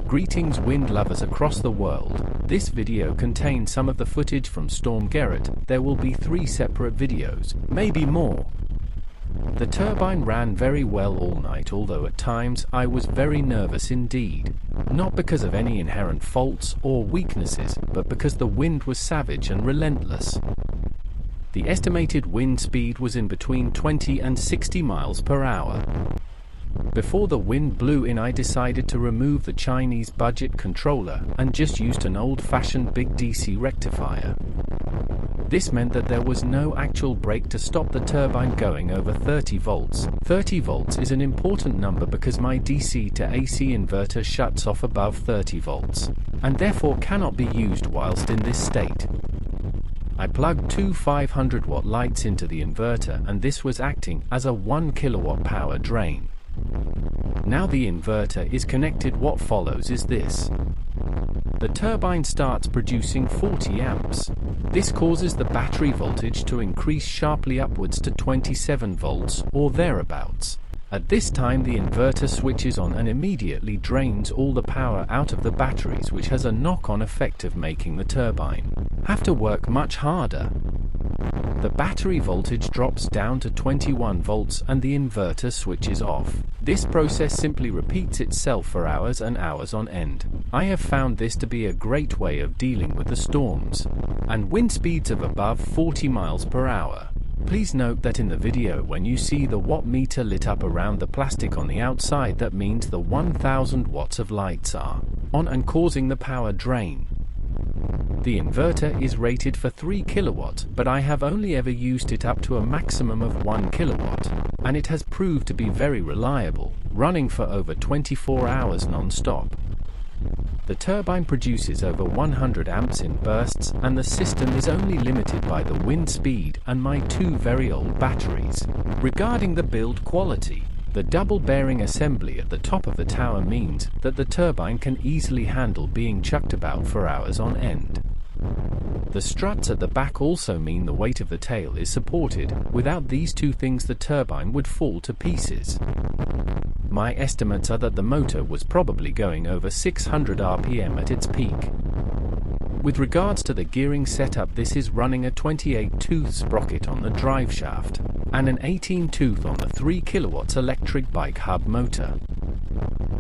Greetings wind lovers across the world. This video contains some of the footage from Storm Gerrit. There will be 3 separate videos, maybe more. The turbine ran very well all night, although at times I was very nervous indeed. Not because of any inherent faults or weaknesses, but because the wind was savage and relentless. The estimated wind speed was in between 20 and 60 miles per hour. Before the wind blew in, I decided to remove the Chinese budget controller and just used an old-fashioned big DC rectifier. This meant that there was no actual brake to stop the turbine going over 30 volts. 30 volts is an important number because my DC to AC inverter shuts off above 30 volts, and therefore cannot be used whilst in this state. I plugged 2 500-watt lights into the inverter, and this was acting as a 1 kilowatt power drain. Now the inverter is connected. What follows is this. The turbine starts producing 40 amps. This causes the battery voltage to increase sharply upwards to 27 volts or thereabouts. At this time the inverter switches on and immediately drains all the power out of the batteries, which has a knock-on effect of making the turbine have to work much harder. The battery voltage drops down to 21 volts and the inverter switches off. This process simply repeats itself for hours and hours on end. I have found this to be a great way of dealing with the storms and wind speeds of above 40 miles per hour. Please note that in the video, when you see the watt meter lit up around the plastic on the outside, that means the 1000 watts of lights are on and causing the power drain. The inverter is rated for 3 kilowatts, but I have only ever used it up to a maximum of 1 kilowatt, and it has proved to be very reliable, running for over 24 hours non-stop. The turbine produces over 100 amps in bursts, and the system is only limited by the wind speed and my 2 very old batteries. Regarding the build quality, the double bearing assembly at the top of the tower means that the turbine can easily handle being chucked about for hours on end. The struts at the back also mean the weight of the tail is supported. Without these 2 things the turbine would fall to pieces. My estimates are that the motor was probably going over 600 RPM at its peak. With regards to the gearing setup, this is running a 28-tooth sprocket on the drive shaft and an 18-tooth on the 3 kilowatts electric bike hub motor.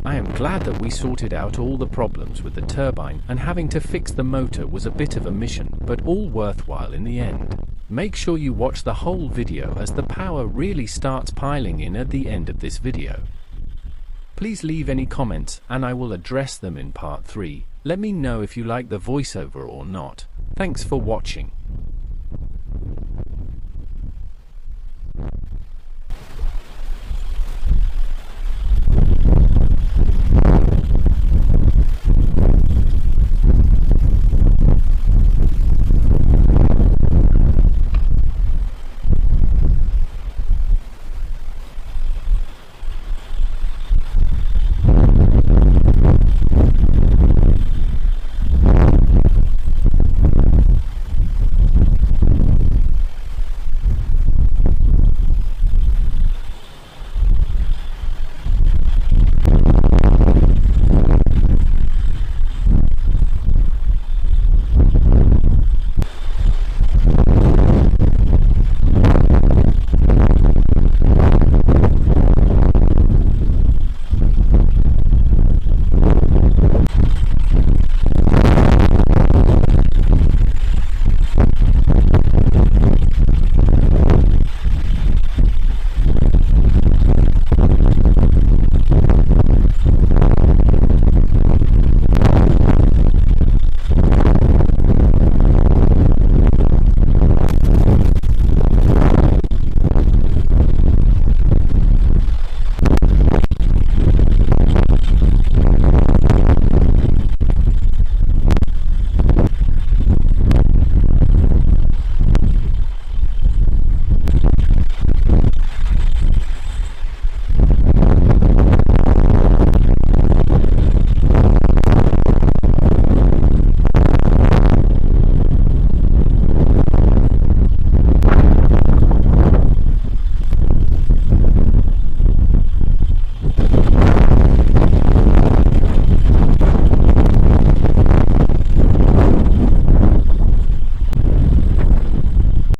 I am glad that we sorted out all the problems with the turbine, and having to fix the motor was a bit of a mission, but all worthwhile in the end. Make sure you watch the whole video, as the power really starts piling in at the end of this video. Please leave any comments and I will address them in part 3. Let me know if you like the voiceover or not. Thanks for watching.